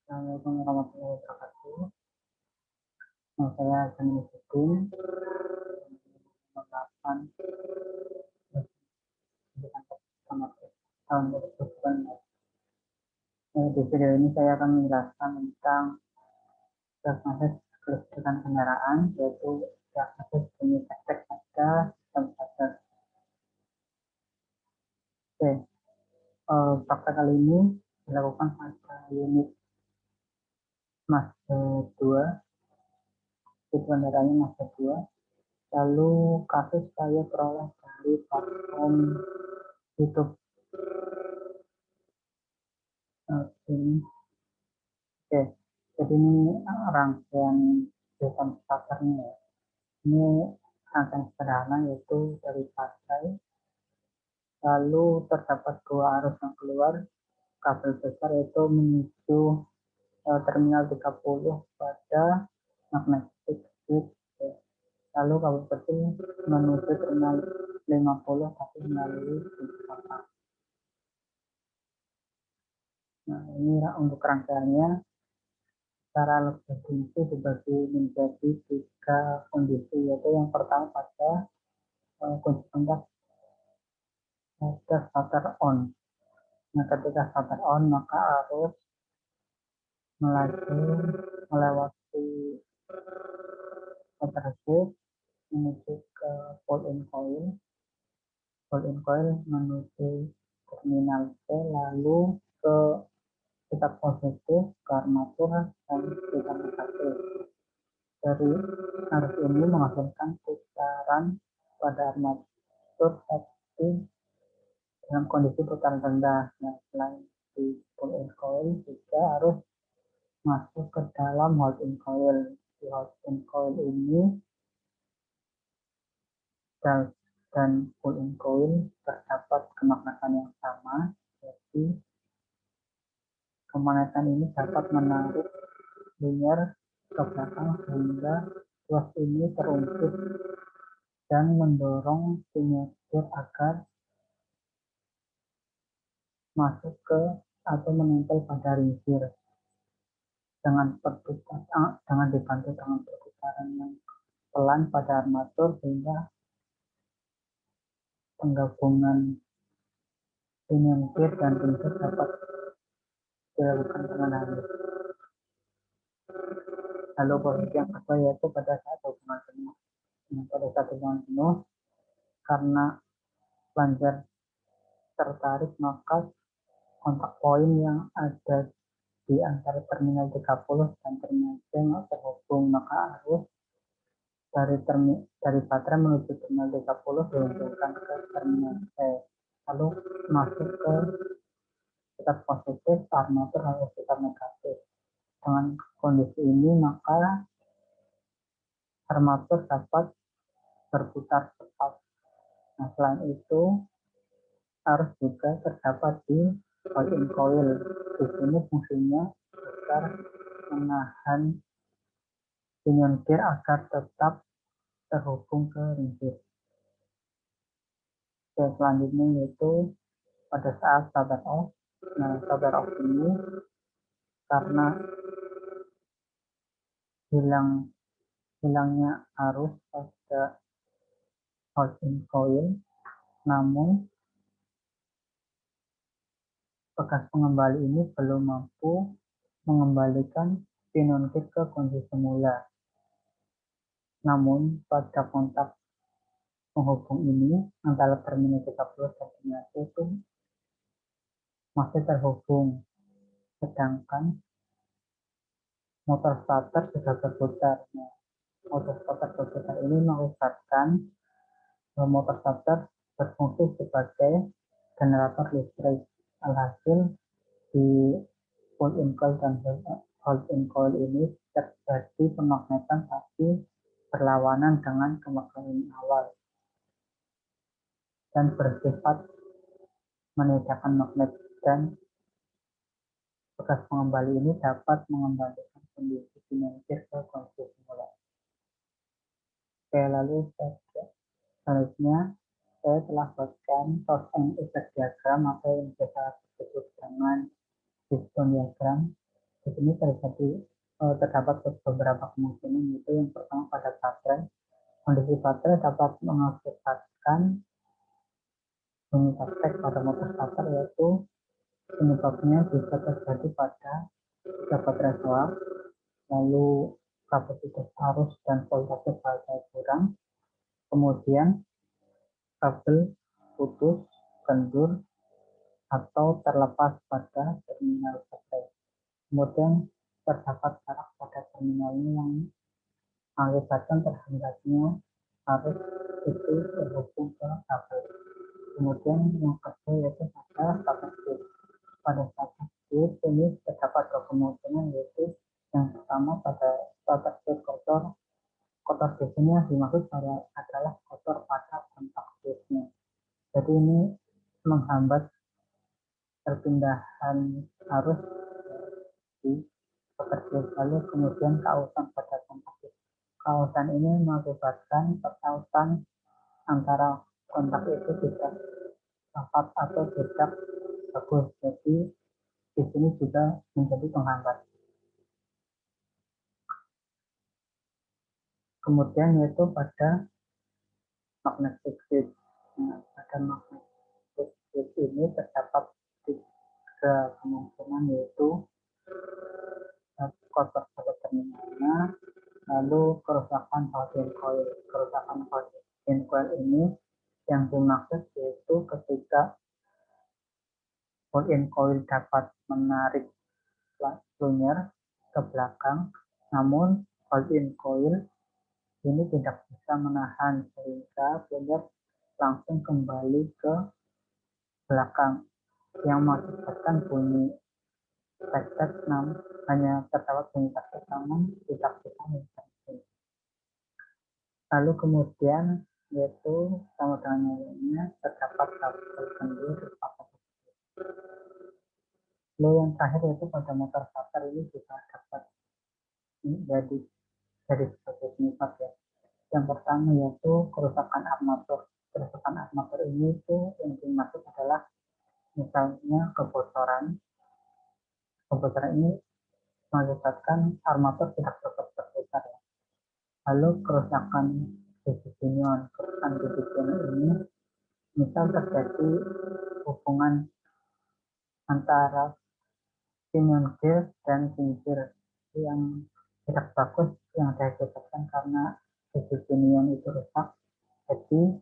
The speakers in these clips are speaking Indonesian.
Assalamualaikum warahmatullahi wabarakatuh. Saya akan mengikuti penerapan pendidikan tahun 2019. Di video ini saya akan menjelaskan tentang diagnosis kelistrikan kendaraan, yaitu diagnosis jenis efek pada sistem starter. Oke, praktek kali ini dilakukan pada unit Mazda 2, tipe kendaraannya Mazda 2. Lalu kasus saya peroleh dari platform YouTube. Ini. Oke, jadi ini rangkaian sistem starternya. Ini rangkaian sederhana, yaitu dari baterai, lalu terdapat dua arus yang keluar, kabel besar yaitu menuju terminal 30 pada magnetic switch, lalu kabel kecil menuju terminal 50 tapi melalui switch kapal. Nah, ini untuk rangkaiannya. Secara lebih rinci dibagi menjadi 3 kondisi, yaitu yang pertama pada kunci kontak pada starter on. Nah, ketika starter on maka arus melaju melewati starter switch menuju ke pull-in coil menuju terminal C, lalu ke titik positif ke armatur dan titik negatif. Dari arus ini menghasilkan putaran pada armatur tapi dalam kondisi putaran rendah. Nah, selain di pull-in coil juga harus masuk ke dalam hold-in coil. Di hold-in coil ini dan pull-in coil terdapat kemagnetkan yang sama, jadi kemagnetan ini dapat menarik linear ke belakang sehingga ruas ini terungkit dan mendorong sinyal agar masuk ke atau menempel pada ringsir dengan dibantu dengan perputaran yang pelan pada armatur, sehingga penggabungan sinyal dan ringsir dapat dilakukan dengan halus. Lalu posisi yang kedua yaitu pada saat hubungan penuh. Pada saat hubungan penuh, karena flanger tertarik, maka kontak poin yang ada di antara terminal 30 dan terminal C terhubung, maka arus dari baterai menuju terminal 30 diuntukkan ke terminal C, lalu masuk ke titik positif armatur lalu titik negatif. Dengan kondisi ini maka armatur dapat berputar cepat. Nah, selain itu arus juga terdapat di hold-in coil. Di sini fungsinya agar menahan pinion gear agar tetap terhubung ke ringsir. Selanjutnya yaitu pada saat starter off. Nah, starter off ini karena hilangnya arus pada hold-in coil, namun bekas pengembali ini belum mampu mengembalikan pinion gear ke kondisi semula. Namun pada kontak penghubung ini antara terminal 30 dan terminal C itu masih terhubung, sedangkan motor starter sudah berputar. Nah, motor starter berputar ini mengakibatkan motor starter berfungsi sebagai generator listrik. Alhasil di pull-in coil dan hold-in coil ini terjadi pemagnetan tapi berlawanan dengan kemagnetan awal dan bersifat meniadakan magnet, dan bekas pengembali ini dapat mengembalikan kondisi simetris ke kondisi semula. Oke, lalu selanjutnya saya telah buatkan source and effect diagram atau yang biasa disebut dengan piston diagram. Di sini terdapat beberapa kemungkinan, yaitu yang pertama pada baterai. Kondisi baterai dapat mengakibatkan unit tek pada motor starter, yaitu penyebabnya bisa terjadi pada baterai solar, lalu kapasitas arus dan voltase baterai kurang, kemudian kabel putus, kendur, atau terlepas pada terminal baterai. Kemudian terdapat jarak pada terminalnya yang mengakibatkan terhambatnya arus itu terhubung ke kabel. Kemudian yang kedua yaitu pada starter switch. Pada starter switch ini terdapat dua kemungkinan, yaitu yang pertama pada starter switch kotor. Kotor di sini yang dimaksud adalah kotor pada kontak switchnya. Jadi ini menghambat perpindahan arus di pekerja, lalu kemudian kausan pada kontak. Kausan ini mengakibatkan pertausan antara kontak itu tidak rapat atau tidak bagus, jadi di sini juga menjadi penghambat. Kemudian yaitu pada magnetic switch. Nah, pada magnetic switch ini terdapat tiga kemungkinan, yaitu kotor pada terminalnya, lalu kerusakan housing coil. Kerusakan housing coil ini yang dimaksud yaitu ketika housing coil dapat menarik plunyer ke belakang, namun housing coil ini tidak bisa menahan sehingga plunyer langsung kembali ke belakang yang mengakibatkan bunyi tek-tek, hanya terdapat bunyi tek-tek namun tidak bisa mendeteksi. Lalu kemudian yaitu sama dengan yang lainnya terdapat kabel kendur di paket. Lalu yang terakhir yaitu pada motor starter ini juga dapat jadi sebagai penyebab ya. Yang pertama yaitu kerusakan armatur. Kerusakan armatur ini itu yang dimaksud adalah misalnya kebocoran. Kebocoran ini mengakibatkan armatur tidak dapat berputar ya. Lalu kerusakan sisi pinion. Kerusakan sisi pinion ini misal terjadi hubungan antara pinion gear dan kincir yang tidak bagus yang diakibatkan karena sisi pinion itu rusak, jadi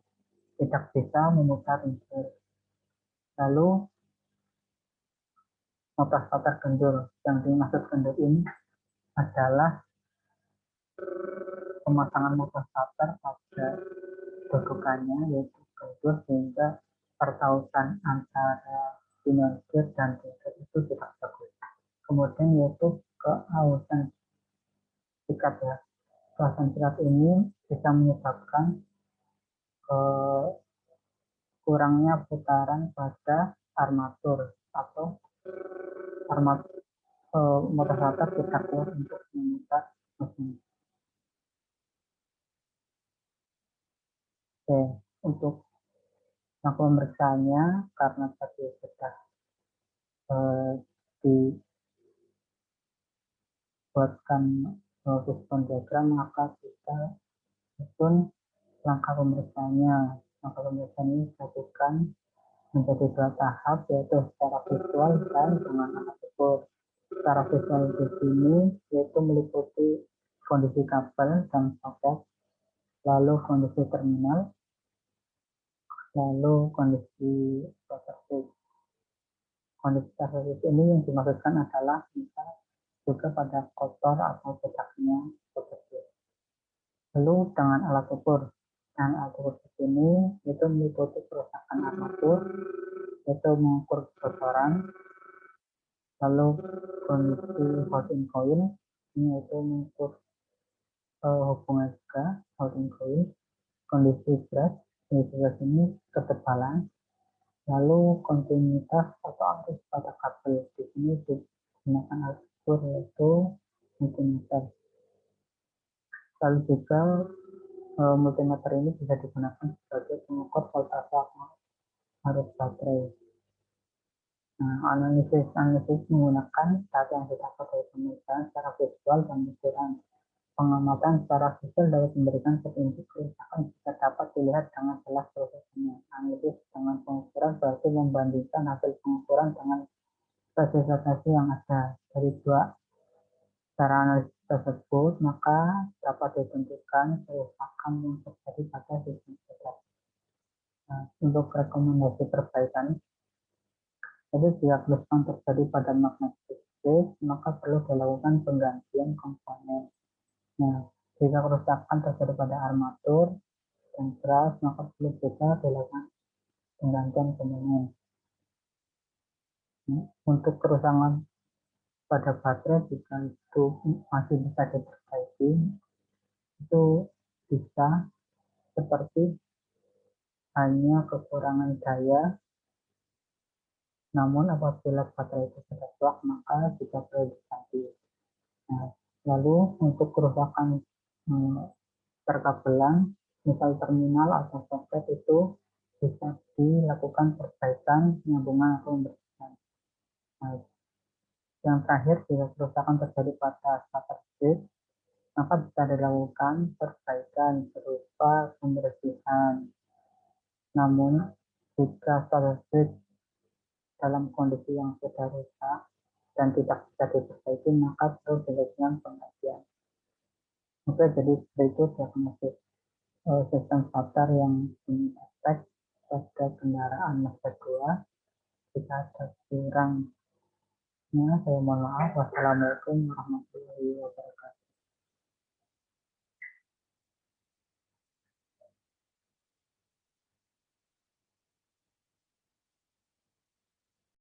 tidak bisa memutar kincir. Lalu motor starter kendur. Yang dimaksud kendur ini adalah pemasangan motor starter pada dudukannya, yaitu kendur, sehingga pertausan antara pinion gear dan kincir itu tidak bagus. Kemudian yaitu keausan sikat ya. Keausan sikat ini bisa menyebabkan kurangnya putaran pada armatur atau armatur motor starter tidak kuat untuk memutar mesin. Oke, untuk yang pemeriksaannya karena tadi sudah dibuatkan piston diagram, maka kita susun langkah pemeriksaannya. Langkah pemeriksaan ini dilakukan menjadi dua tahap, yaitu secara visual dan dengan alat ukur. Secara visual di sini yaitu meliputi kondisi kabel dan soket, lalu kondisi terminal, lalu kondisi starter switch. Kondisi starter switch ini yang dimaksudkan adalah misal juga pada kotor atau pedaknya seperti. Lalu dengan alat ukur. Dan alat ukur di sini itu meliputi kerusakan armatur, yaitu mengukur kebocoran, lalu kondisi housing coil ini yaitu mengukur hubungan juga housing coil, kondisi brush ini ketebalan, lalu kontinuitas atau arus pada kabel. Di sini digunakan alat ukur yaitu multimeter. Lalu juga multimeter ini bisa digunakan sebagai pengukur voltase arus baterai. Nah, analisis menggunakan data yang didapat dari pemeriksaan secara visual dan ukuran. Pengamatan secara visual dapat memberikan petunjuk kerusakan jika dapat dilihat dengan jelas prosesnya. Analisis dengan pengukuran berarti membandingkan hasil pengukuran dengan spesifikasi yang ada. Dari dua cara analisis tersebut, maka dapat ditentukan kerusakan yang terjadi pada sistem produk. Nah, untuk rekomendasi perbaikan, jadi jika kerusakan terjadi pada magnetic disk, maka perlu dilakukan penggantian komponen. Nah, jika kerusakan terjadi pada armatur dan keras, maka perlu juga dilakukan penggantian komponen. Nah, untuk kerusakan pada baterai, jika itu masih bisa diperbaiki, itu bisa seperti hanya kekurangan daya. Namun apabila baterai itu sudah rusak, maka juga perlu diganti. Nah, lalu untuk kerusakan perkabelan, misal terminal atau soket, itu bisa dilakukan perbaikan, penyambungan atau pembersihan. Nah, yang terakhir, jika kerusakan terjadi pada starter disk, maka bisa dilakukan perbaikan berupa pembersihan. Namun, jika starter disk dalam kondisi yang sudah rusak dan tidak bisa diperbaiki, maka perlu dilakukan penggantian. Oke, jadi seperti itu diagnosis sistem starter yang efek pada kendaraan Mazda 2. Jika ada kurangnya, saya mohon maaf. Wassalamualaikum warahmatullahi wabarakatuh.